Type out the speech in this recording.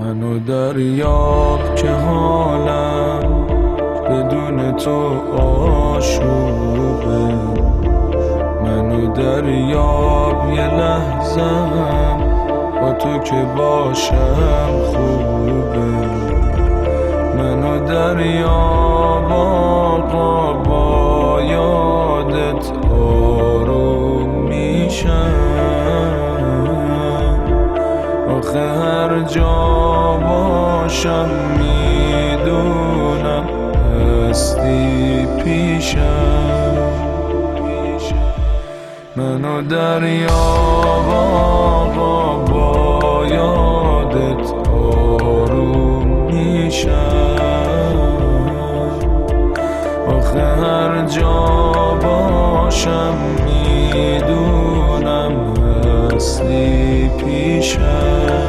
منو دریاب که حالم بدون تو آشوبه، منو دریاب یه لحظم با تو که باشم خوبه، منو دریاب آقا با یادت آروم میشم، آخه هر جا باشم میدونم هستی پیشم، منو دریاب آقا با یادت آروم میشم، آخه هر جا باشم میدونم هستی پیشم.